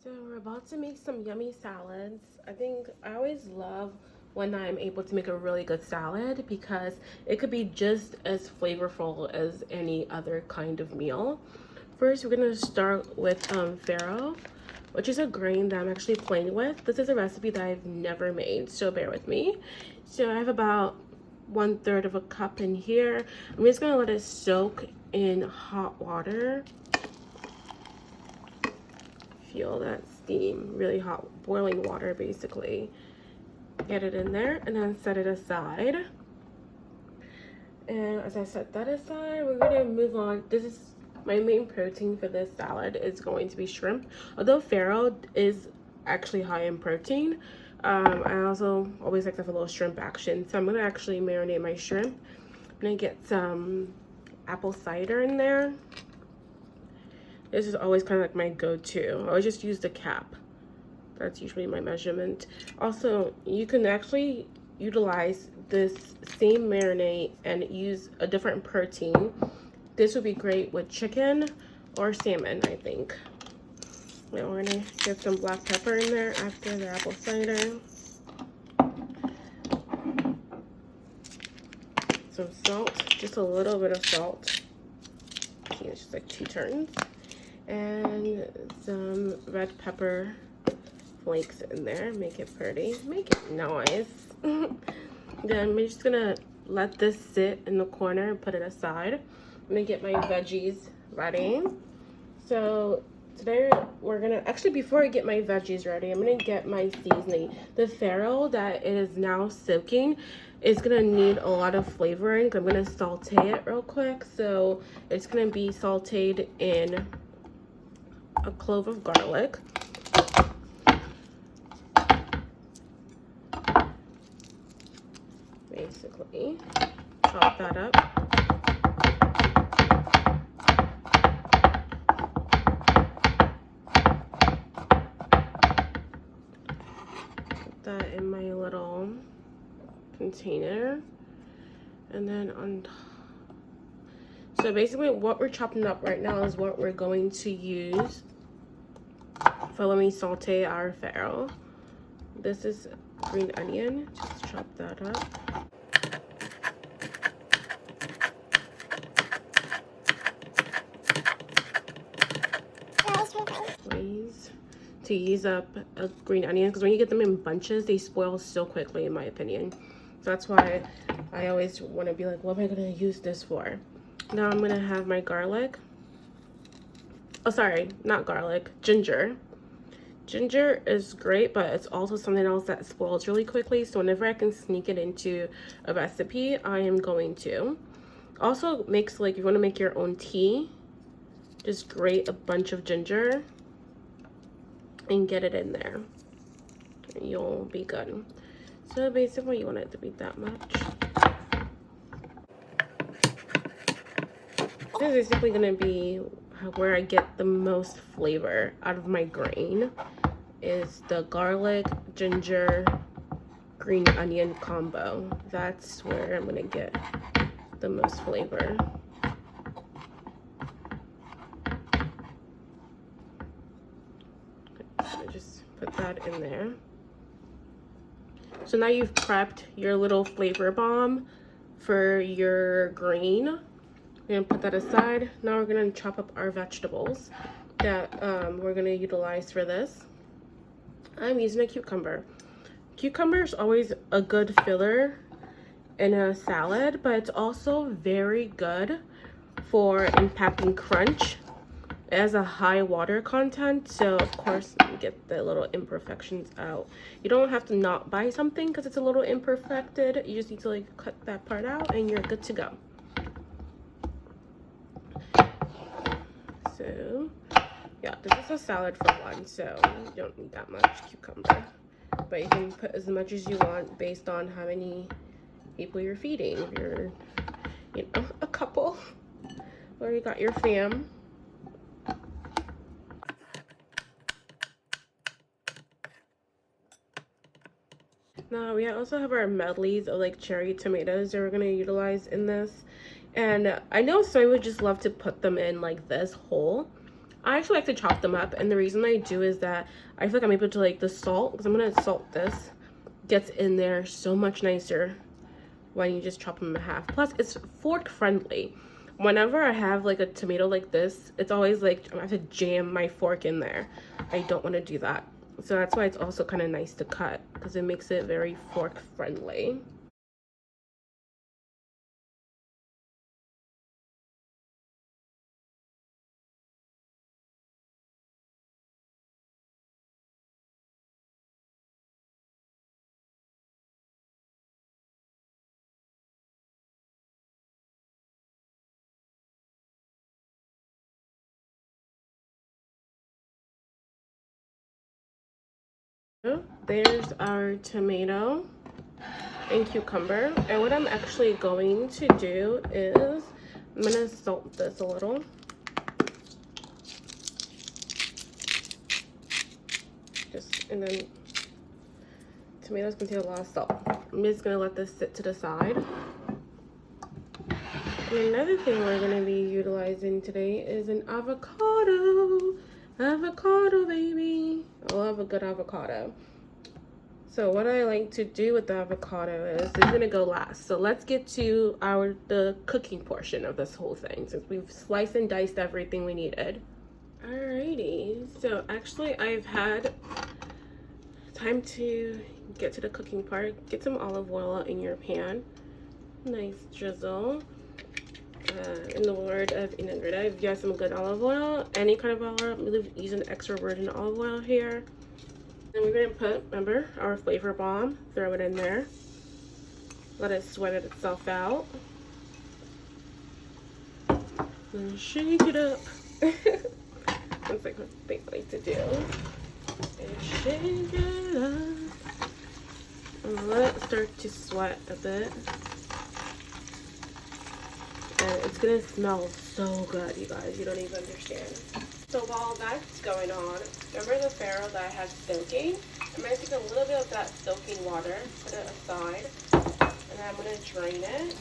So we're about to make some yummy salads. I always love when I'm able to make a really good salad because it could be just as flavorful as any other kind of meal. First, we're gonna start with farro, which is a grain that I'm actually playing with. This is a recipe that I've never made, so bear with me. So I have about 1/3 of a cup in here. I'm just gonna let it soak in hot water. Feel that steam, really hot boiling water basically. Get it in there and then set it aside. And as I set that aside, we're gonna move on. This is my main protein for this salad is going to be shrimp. Although farro is actually high in protein, I also always like to have a little shrimp action. So I'm gonna actually marinate my shrimp. I'm gonna get some apple cider in there. This is always kind of like my go-to. I always just use the cap. That's usually my measurement. Also, you can actually utilize this same marinade and use a different protein. This would be great with chicken or salmon, I think. Now we're gonna get some black pepper in there after the apple cider. Some salt, just a little bit of salt. I think it's just like 2 turns. And some red pepper flakes in there. Make it pretty, make it nice. Then we're just gonna let this sit in the corner and put it aside. I'm gonna get my veggies ready. So today we're gonna, actually before I get my veggies ready, I'm gonna get my seasoning. The farro that it is now soaking is gonna need a lot of flavoring. I'm gonna saute it real quick. So it's gonna be sauteed in a clove of garlic, basically chop that up. Put that in my little container, and then on so basically what we're chopping up right now is what we're going to use for when we saute our farro. This is green onion, just chop that up. Ways to use up a green onion, because when you get them in bunches, they spoil so quickly in my opinion. So that's why I always want to be like, what am I going to use this for? Now I'm going to have my garlic. Oh, sorry, not garlic, ginger. Ginger is great, but it's also something else that spoils really quickly. So whenever I can sneak it into a recipe, I am going to. Also makes, like, you want to make your own tea, just grate a bunch of ginger and get it in there. You'll be good. So basically you want it to be that much. This is basically going to be where I get the most flavor out of my grain, is the garlic, ginger, green onion combo. That's where I'm going to get the most flavor. So just put that in there. So now you've prepped your little flavor bomb for your green. We're gonna put that aside. Now we're gonna chop up our vegetables that we're gonna utilize for this. I'm using a cucumber. Cucumber is always a good filler in a salad, but it's also very good for impacting crunch. It has a high water content, so of course get the little imperfections out. You don't have to not buy something because it's a little imperfected. You just need to like cut that part out and you're good to go. So yeah, this is a salad for one, so you don't need that much cucumber, but you can put as much as you want based on how many people you're feeding. If you're, you know, a couple, or you got your fam. Now we also have our medleys of like cherry tomatoes that we're gonna utilize in this. And I know some would just love to put them in like this whole. I actually like to chop them up, and the reason I do is that I feel like I'm able to, like, the salt, because I'm gonna salt this, gets in there so much nicer when you just chop them in half. Plus, it's fork friendly. Whenever I have like a tomato like this, it's always like I have to jam my fork in there. I don't want to do that. So that's why it's also kind of nice to cut, because it makes it very fork friendly. There's our tomato and cucumber. And what I'm actually going to do is I'm gonna salt this a little. And then tomatoes contain a lot of salt. I'm just gonna let this sit to the side. And another thing we're gonna be utilizing today is an avocado. Avocado, baby. I love a good avocado. So what I like to do with the avocado is it's gonna go last. So let's get to the cooking portion of this whole thing, since we've sliced and diced everything we needed. Alrighty, so actually I've had time to get to the cooking part. Get some olive oil in your pan. Nice drizzle. In the word of Vinegar, if you have some good olive oil, any kind of olive oil, I'm really using extra virgin olive oil here. And we're gonna put, remember, our flavor bomb, throw it in there. Let it sweat itself out. And shake it up. That's like what they like to do. And shake it up. And let it start to sweat a bit. And it's gonna smell so good, you guys. You don't even understand. So while that's going on, remember the farro that I had soaking? I'm gonna take a little bit of that soaking water, put it aside, and then I'm gonna drain it.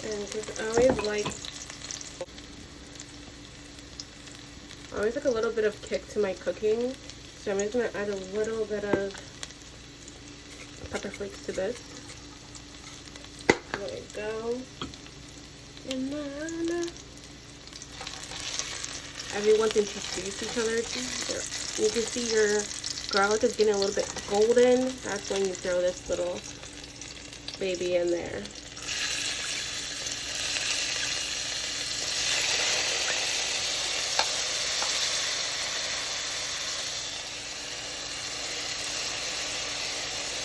And because I always like a little bit of kick to my cooking, so I'm just gonna add a little bit of pepper flakes to this. There we go. And then everyone's introduced each other to. You can see your garlic is getting a little bit golden. That's when you throw this little baby in there.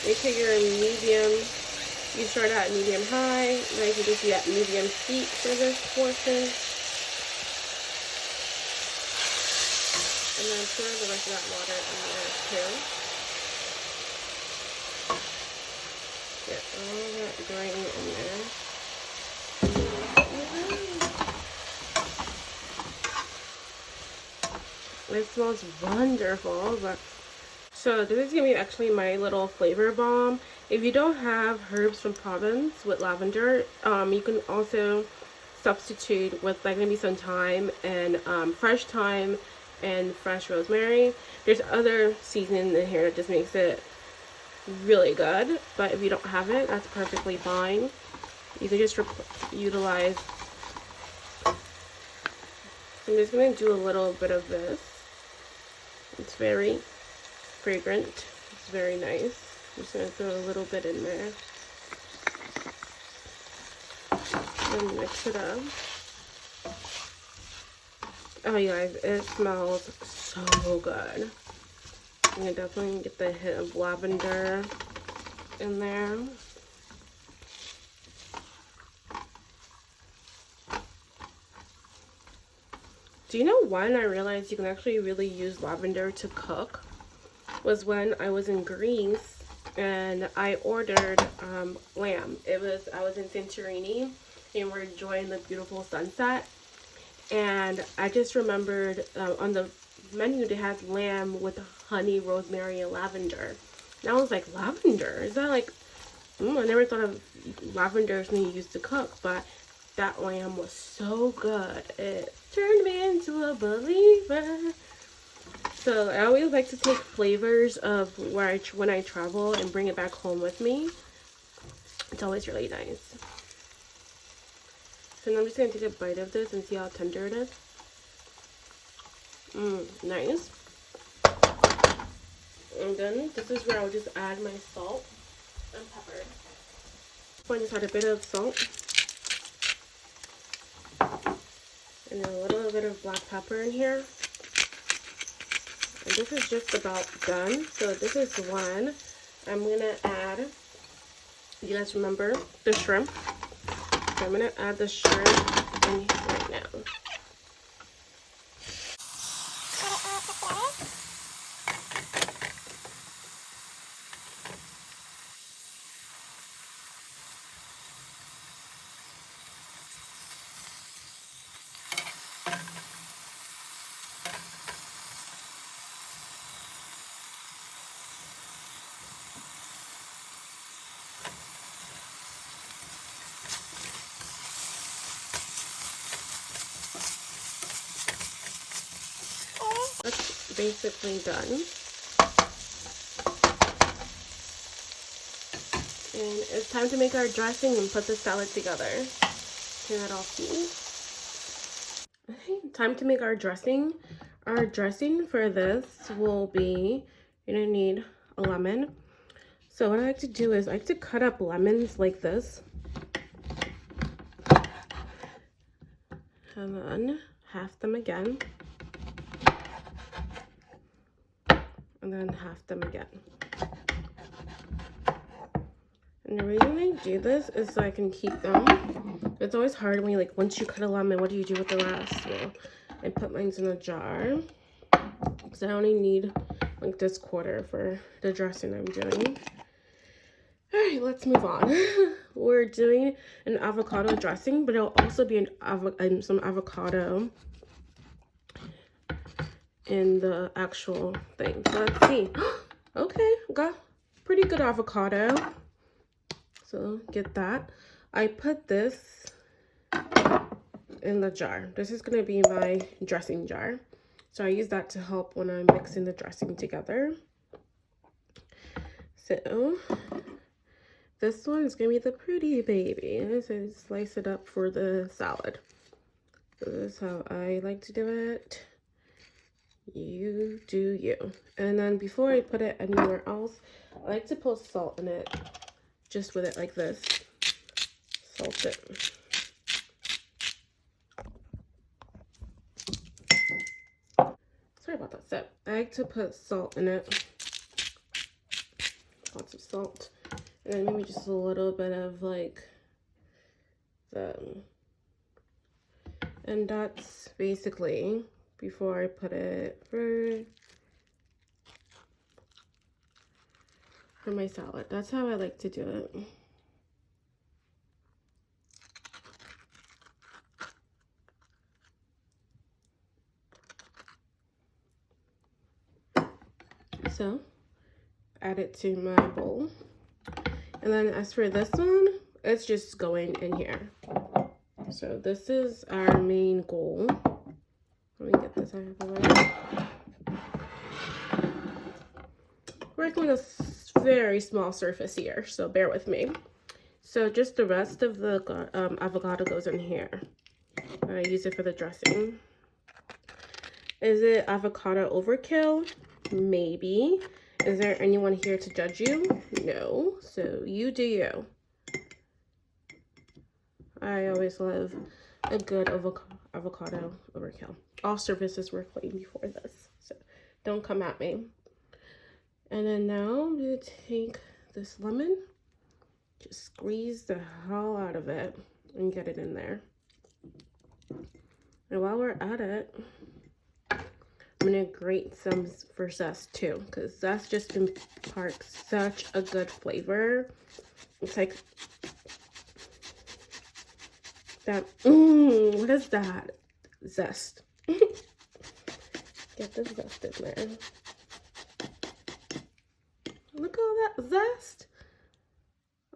Make sure you're medium. You start at medium high. Now you can just be at medium heat for this portion. And then pour the rest of that water in there too. Get all that grain in there. It smells wonderful, but so this is gonna be actually my little flavor bomb. If you don't have herbs from Provence with lavender, you can also substitute with like maybe some thyme and fresh thyme and fresh rosemary. There's other seasoning in here that just makes it really good, but if you don't have it, that's perfectly fine. You can just utilize. So I'm just gonna do a little bit of this. It's very fragrant. It's very nice. I'm just going to throw a little bit in there and mix it up. Oh, you guys, it smells so good. I'm going to definitely get the hint of lavender in there. Do you know when I realized you can actually really use lavender to cook? Was when I was in Greece and I ordered lamb. I was in Santorini and we're enjoying the beautiful sunset, and I just remembered on the menu they had lamb with honey, rosemary, and lavender. And I was like, lavender? Is that like, I never thought of lavender as being used to cook, but that lamb was so good. It turned me into a believer. So I always like to take flavors of when I travel and bring it back home with me. It's always really nice. So now I'm just going to take a bite of this and see how tender it is. Nice. And then this is where I'll just add my salt and pepper. So I just add a bit of salt. And a little bit of black pepper in here. And this is just about done. So this is one. I'm going to add, you guys remember the shrimp? So I'm going to add the shrimp in right now. That's basically done. And it's time to make our dressing and put the salad together. Turn that off, please. Okay, time to make our dressing. Our dressing for this will be, you're gonna need a lemon. So what I like to do is I like to cut up lemons like this. And then half them again. And then half them again. And the reason I do this is so I can keep them. It's always hard when you once you cut a lemon, what do you do with the rest? So I put mine in a jar. So I only need like this quarter for the dressing I'm doing. All right, let's move on. We're doing an avocado dressing, but it'll also be some avocado in the actual thing. So let's see. Okay, got pretty good avocado. So get that. I put this in the jar. This is gonna be my dressing jar. So I use that to help when I'm mixing the dressing together. So this one is gonna be the pretty baby. So slice it up for the salad. So this is how I like to do it. You do you. And then before I put it anywhere else, I like to put salt in it. Just with it like this. Salt it. Sorry about that. So I like to put salt in it. Lots of salt. And then maybe just a little bit of like and that's basically before I put it for my salad. That's how I like to do it. So add it to my bowl. And then as for this one, it's just going in here. So this is our main goal. Let me get this out of the way. Working with a very small surface here, so bear with me. So just the rest of the avocado goes in here. I use it for the dressing. Is it avocado overkill? Maybe. Is there anyone here to judge you? No. So you do you. I always love a good avocado overkill. All surfaces were clean before this, so don't come at me. And then now I'm going to take this lemon, just squeeze the hell out of it and get it in there. And while we're at it, I'm going to grate some for zest too, because zest just imparts such a good flavor. It's like that, what is that? Zest. Get the zest in there. Look at all that zest.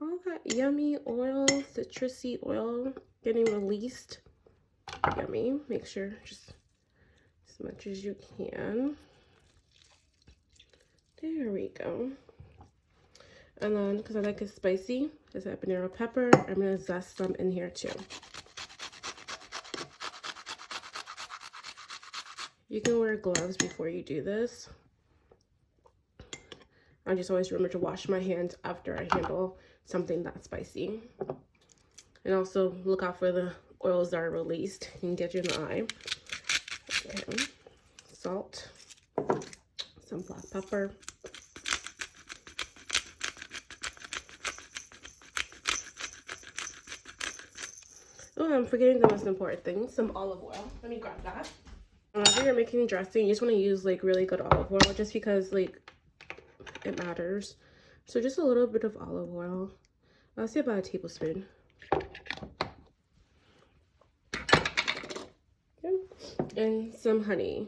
All that yummy oil, citrusy oil getting released. Yummy. Make sure just as much as you can. There we go. And then, because I like it spicy, this habanero pepper, I'm going to zest some in here too. You can wear gloves before you do this. I just always remember to wash my hands after I handle something that spicy. And also look out for the oils that are released and get you in the eye. Okay. Salt, some black pepper. Oh, I'm forgetting the most important thing, some olive oil. Let me grab that. Whenever you're making dressing, you just want to use like really good olive oil just because like it matters. So just a little bit of olive oil. I'll say about a tablespoon. And some honey.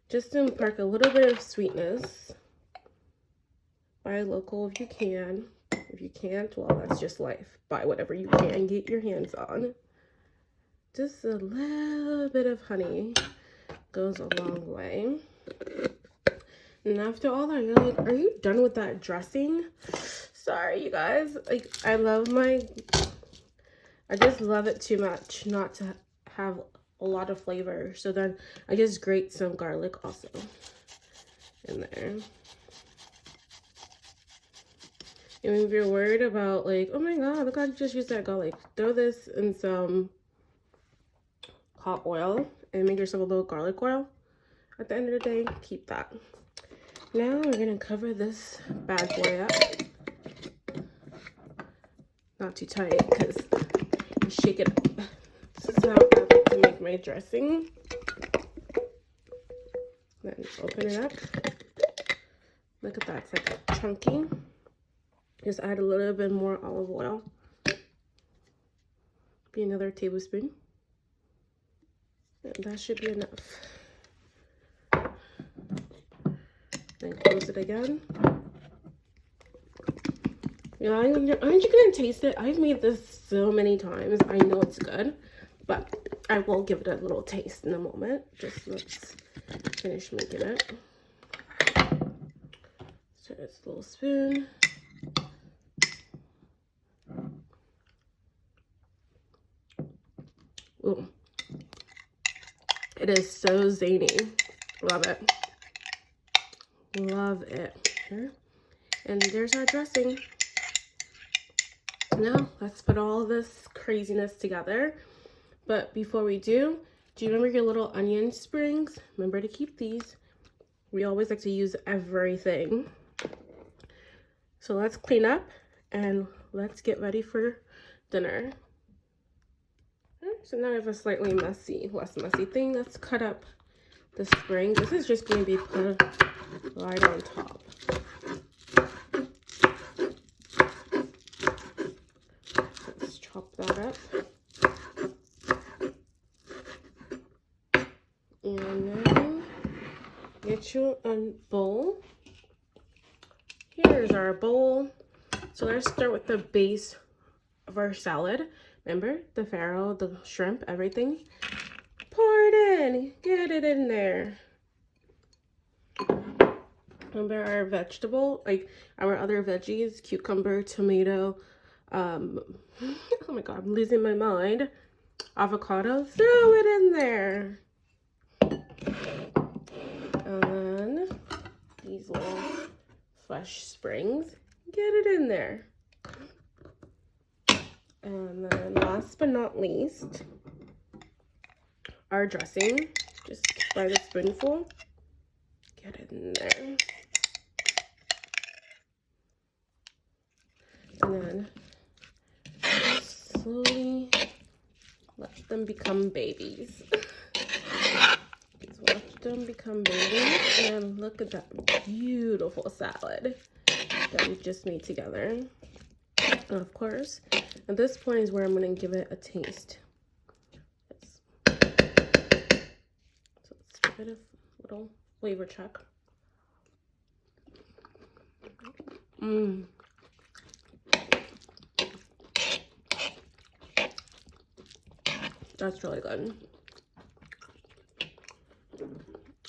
Just to impart a little bit of sweetness. Buy local if you can. If you can't, well, that's just life. Buy whatever you can get your hands on. Just a little bit of honey goes a long way. And after all that, you're like, are you done with that dressing? Sorry, you guys. Like, I just love it too much not to have a lot of flavor. So then I just grate some garlic also in there. And if you're worried about like, oh my god, look, I just used that garlic, throw this in some hot oil and make yourself a little garlic oil. At the end of the day, keep that. Now we're gonna cover this bad boy up. Not too tight because shake it up. This is how I like to make my dressing. Then open it up. Look at that, it's like chunky. Just add a little bit more olive oil. Be another tablespoon. And that should be enough. Then close it again. You know, aren't you gonna taste it? I've made this so many times. I know it's good, but I will give it a little taste in a moment. Just let's finish making it. So it's a little spoon. Ooh. It is so zany. Love it. Love it. Here. And there's our dressing. Now, let's put all this craziness together. But before we do you remember your little onion springs? Remember to keep these. We always like to use everything. So let's clean up and let's get ready for dinner. So now I have a slightly less messy thing. Let's cut up the spring. This is just going to be put right on top. Let's chop that up. And then get you a bowl. Here's our bowl. So let's start with the base of our salad. Remember the farro, the shrimp, everything. Pour it in. Get it in there. Remember our vegetable, like our other veggies, cucumber, tomato, oh my god, I'm losing my mind. Avocado, throw it in there. And then these little fresh springs, get it in there. And then last but not least, our dressing. Just by the spoonful, get it in there. And then slowly let them become babies. Just watch them become babies. And look at that beautiful salad that we just made together. And of course, at this point is where I'm going to give it a taste. So let's give it little flavor check. Mmm. That's really good.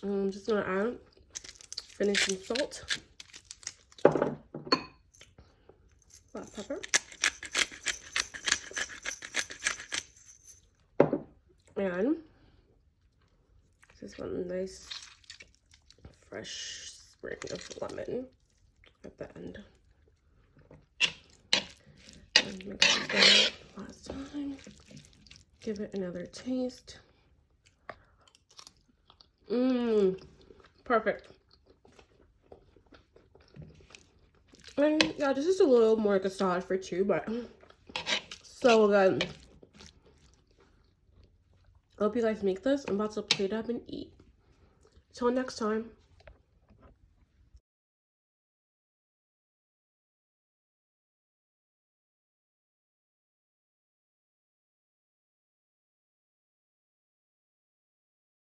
I'm just gonna add finishing salt, black pepper, and this is one nice fresh sprig of lemon at the end. And mix it that last time. Give it another taste. Mmm, perfect. And yeah, this is a little more like a salad for two, but so good. I hope you guys make this. I'm about to plate up and eat. Till next time.